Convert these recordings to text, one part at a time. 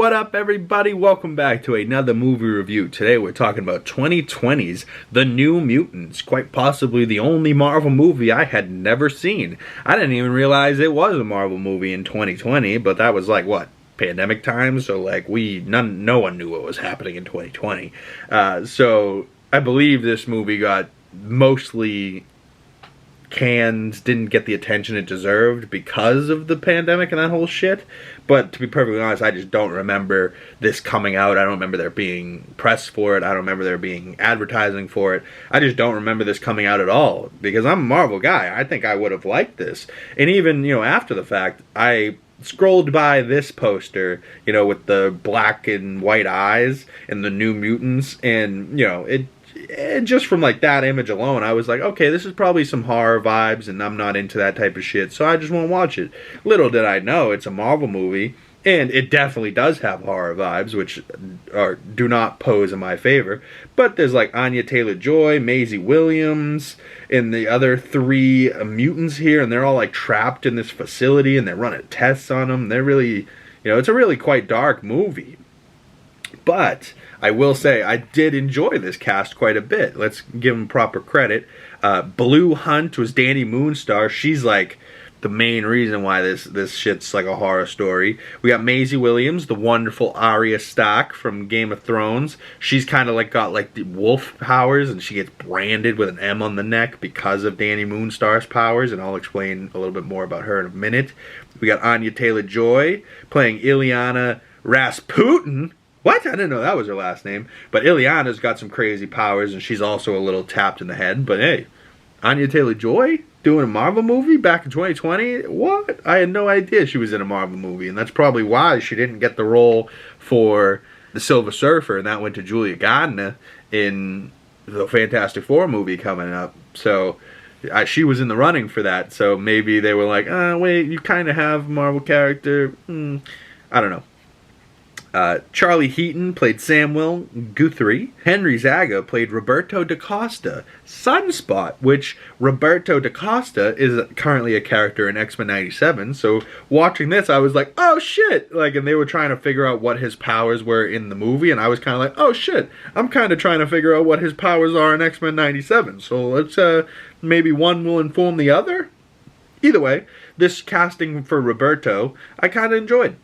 What up, everybody? Welcome back to another movie review. Today we're talking about 2020's The New Mutants, quite possibly the only Marvel movie I had never seen. I didn't even realize it was a Marvel movie in 2020, but that was like, what, pandemic time? So like no one knew what was happening in 2020. So I believe this movie got mostly canned, didn't get the attention it deserved because of the pandemic and that whole shit. But to be perfectly honest, I just don't remember this coming out. I don't remember there being press for it. I don't remember there being advertising for it. I just don't remember this coming out at all, because I'm a Marvel guy. I think I would have liked this. And even, after the fact, I scrolled by this poster, with the black and white eyes and the New Mutants, and, and just from like that image alone, I was like, okay, this is probably some horror vibes, and I'm not into that type of shit, so I just won't watch it. Little did I know it's a Marvel movie, and it definitely does have horror vibes, which do not pose in my favor. But there's like Anya Taylor-Joy, Maisie Williams, and the other three mutants here, and they're all like trapped in this facility, and they're running tests on them. They're really, it's a really quite dark movie. But I will say I did enjoy this cast quite a bit. Let's give them proper credit. Blue Hunt was Danny Moonstar. She's like the main reason why this shit's like a horror story. We got Maisie Williams, the wonderful Arya Stark from Game of Thrones. She's kind of like got like the wolf powers, and she gets branded with an M on the neck because of Danny Moonstar's powers, and I'll explain a little bit more about her in a minute. We got Anya Taylor-Joy playing Ileana Rasputin. What? I didn't know that was her last name. But Ileana's got some crazy powers, and she's also a little tapped in the head. But hey, Anya Taylor-Joy doing a Marvel movie back in 2020? What? I had no idea she was in a Marvel movie, and that's probably why she didn't get the role for the Silver Surfer, and that went to Julia Gardner in the Fantastic Four movie coming up. So she was in the running for that, so maybe they were like, wait, you kind of have a Marvel character. I don't know. Charlie Heaton played Samuel Guthrie. Henry Zaga played Roberto da Costa. Sunspot, which Roberto da Costa is currently a character in X-Men 97. So watching this, I was like, oh shit! And they were trying to figure out what his powers were in the movie, and I was kind of like, oh shit! I'm kind of trying to figure out what his powers are in X-Men 97. So let's maybe one will inform the other. Either way, this casting for Roberto, I kind of enjoyed.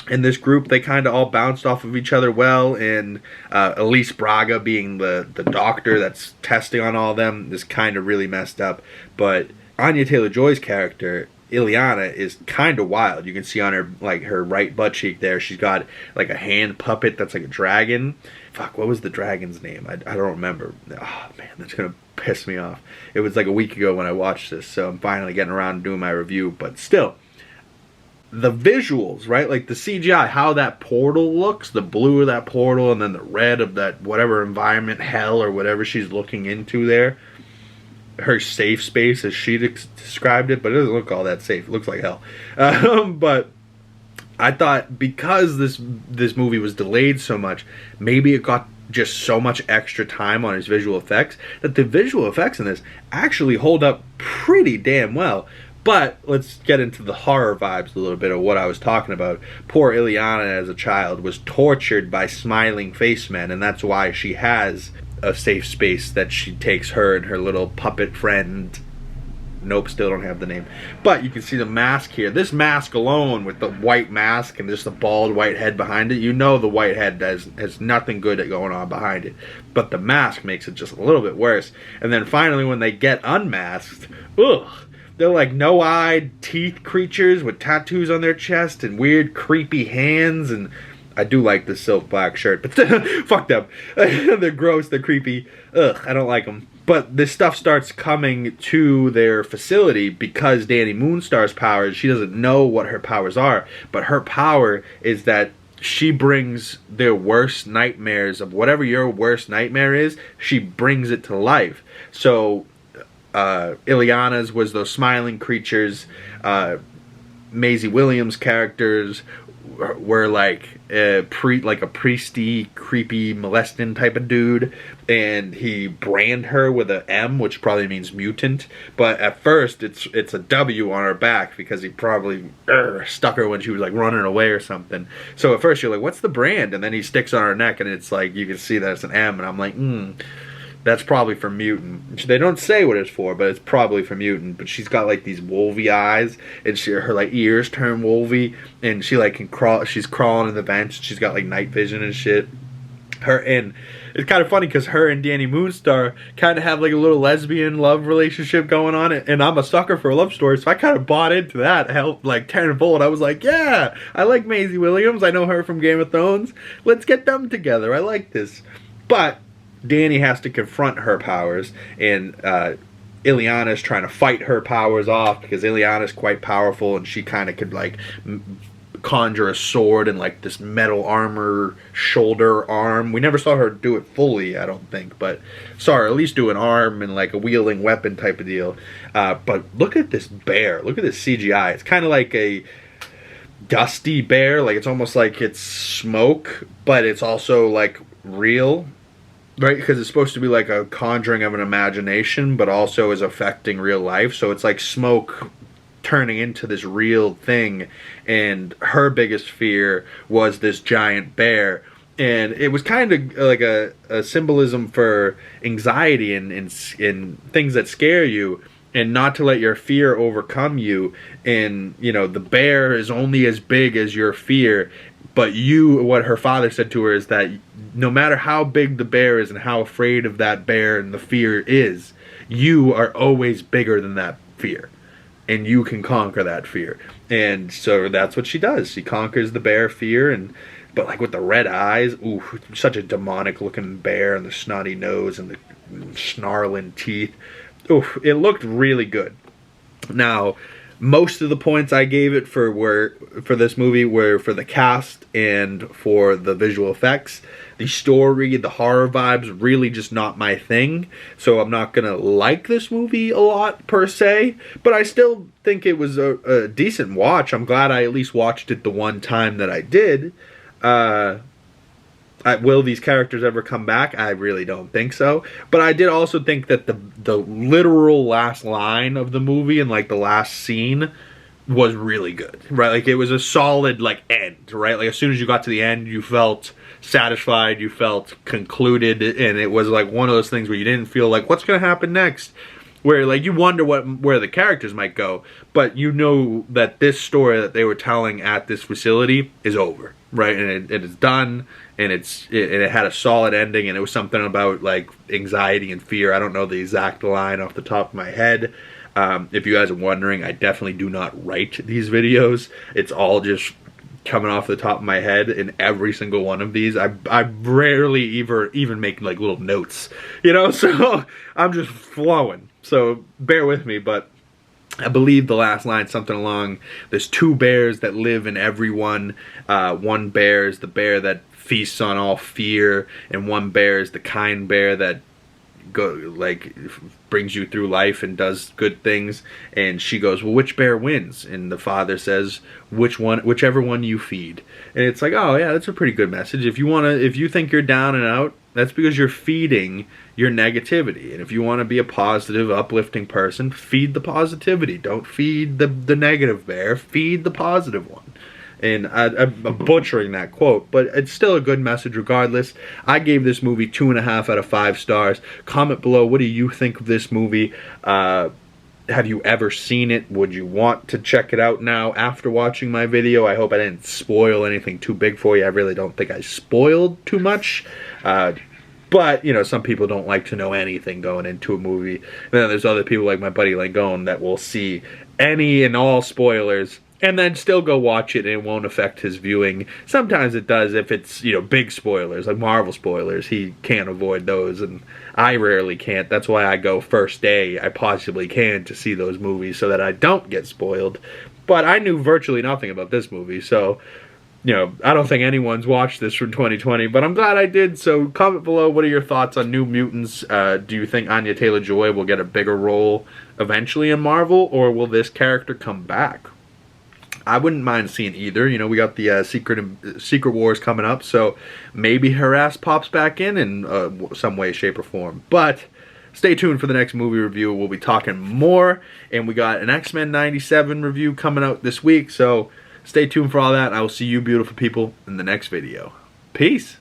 In this group, they kind of all bounced off of each other well, and Elise Braga being the doctor that's testing on all of them is kind of really messed up. But Anya Taylor-Joy's character, Ileana, is kind of wild. You can see on her, like, her right butt cheek there, she's got like a hand puppet that's like a dragon. Fuck, what was the dragon's name? I don't remember. Oh man, that's gonna piss me off. It was like a week ago when I watched this, so I'm finally getting around to doing my review, but still. The visuals, right? Like the CGI, how that portal looks, the blue of that portal, and then the red of that whatever environment, hell or whatever she's looking into there. Her safe space, as she described it, but it doesn't look all that safe. It looks like hell. But I thought because this movie was delayed so much, maybe it got just so much extra time on its visual effects, that the visual effects in this actually hold up pretty damn well. But let's get into the horror vibes a little bit of what I was talking about. Poor Ileana as a child was tortured by smiling face men, and that's why she has a safe space that she takes her and her little puppet friend. Nope, still don't have the name. But you can see the mask here. This mask alone, with the white mask and just the bald white head behind it, the white head has nothing good going on behind it. But the mask makes it just a little bit worse. And then finally when they get unmasked, ugh. They're like no-eyed teeth creatures with tattoos on their chest and weird creepy hands, and I do like the silk black shirt, but fuck them. They're gross, they're creepy. Ugh, I don't like them. But this stuff starts coming to their facility because Danny Moonstar's powers, she doesn't know what her powers are, but her power is that she brings their worst nightmares of whatever your worst nightmare is, she brings it to life. So Ileana's was those smiling creatures. Maisie Williams' characters were like like a priesty, creepy, molesting type of dude, and he brand her with a M, which probably means mutant. But at first, it's a W on her back because he probably stuck her when she was like running away or something. So at first you're like, what's the brand? And then he sticks on her neck, and it's like you can see that it's an M, and I'm like, that's probably for mutant. They don't say what it's for, but it's probably for mutant. But she's got like these wolvy eyes, and her like ears turn wolvy, and she like can crawl. She's crawling in the vents. She's got like night vision and shit. And it's kind of funny because her and Danny Moonstar kind of have like a little lesbian love relationship going on, and I'm a sucker for a love story, so I kind of bought into that. Helped like tenfold. I was like, yeah, I like Maisie Williams. I know her from Game of Thrones. Let's get them together. I like this, but Danny has to confront her powers, and Ileana's trying to fight her powers off because Ileana's quite powerful, and she kind of could like conjure a sword and like this metal armor shoulder arm. We never saw her do it fully, I don't think, but saw her at least do an arm and like a wielding weapon type of deal. But look at this bear. Look at this CGI. It's kind of like a dusty bear. Like it's almost like it's smoke, but it's also like real. Right, because it's supposed to be like a conjuring of an imagination, but also is affecting real life. So it's like smoke turning into this real thing. And her biggest fear was this giant bear. And it was kind of like a symbolism for anxiety and things that scare you, and not to let your fear overcome you. And, you know, the bear is only as big as your fear. But what her father said to her is that no matter how big the bear is and how afraid of that bear and the fear is, you are always bigger than that fear. And you can conquer that fear. And so that's what she does. She conquers the bear fear, but like with the red eyes, ooh, such a demonic looking bear, and the snotty nose and the snarling teeth. Ooh, it looked really good. Now, most of the points I gave it for this movie were for the cast and for the visual effects. The story, the horror vibes, really just not my thing. So I'm not gonna like this movie a lot per se, but I still think it was a decent watch. I'm glad I at least watched it the one time that I did. Will these characters ever come back? I really don't think so. But I did also think that the literal last line of the movie and like the last scene was really good, right? Like it was a solid like end, right? Like as soon as you got to the end, you felt satisfied, you felt concluded, and it was like one of those things where you didn't feel like what's going to happen next, where like you wonder where the characters might go, but you know that this story that they were telling at this facility is over, right? And it is done, and it had a solid ending, and it was something about like anxiety and fear. I don't know the exact line off the top of my head. If you guys are wondering, I definitely do not write these videos. It's all just coming off the top of my head in every single one of these. I rarely even make like little notes, you know, so I'm just flowing. So bear with me, but I believe the last line something along, there's two bears that live in everyone. One bear is the bear that feasts on all fear, and one bear is the kind bear that brings you through life and does good things. And she goes, well, which bear wins? And the father says, whichever one you feed. And it's like, oh yeah, that's a pretty good message. If you think you're down and out, that's because you're feeding your negativity. And if you want to be a positive, uplifting person, feed the positivity. Don't feed the negative bear, feed the positive one. And I'm butchering that quote, but it's still a good message regardless. I gave this movie 2.5 out of 5 stars. Comment below, what do you think of this movie? Have you ever seen it? Would you want to check it out now after watching my video? I hope I didn't spoil anything too big for you. I really don't think I spoiled too much. But, you know, some people don't like to know anything going into a movie. And then there's other people like my buddy Langone that will see any and all spoilers and then still go watch it, and it won't affect his viewing. Sometimes it does if it's, you know, big spoilers, like Marvel spoilers. He can't avoid those, and I rarely can't. That's why I go first day I possibly can to see those movies so that I don't get spoiled. But I knew virtually nothing about this movie, so, you know, I don't think anyone's watched this from 2020, but I'm glad I did. So comment below, what are your thoughts on New Mutants? Do you think Anya Taylor-Joy will get a bigger role eventually in Marvel, or will this character come back? I wouldn't mind seeing either. You know, we got the Secret Wars coming up, so maybe her ass pops back in some way, shape, or form. But stay tuned for the next movie review. We'll be talking more, and we got an X-Men 97 review coming out this week, so stay tuned for all that, and I will see you beautiful people in the next video. Peace!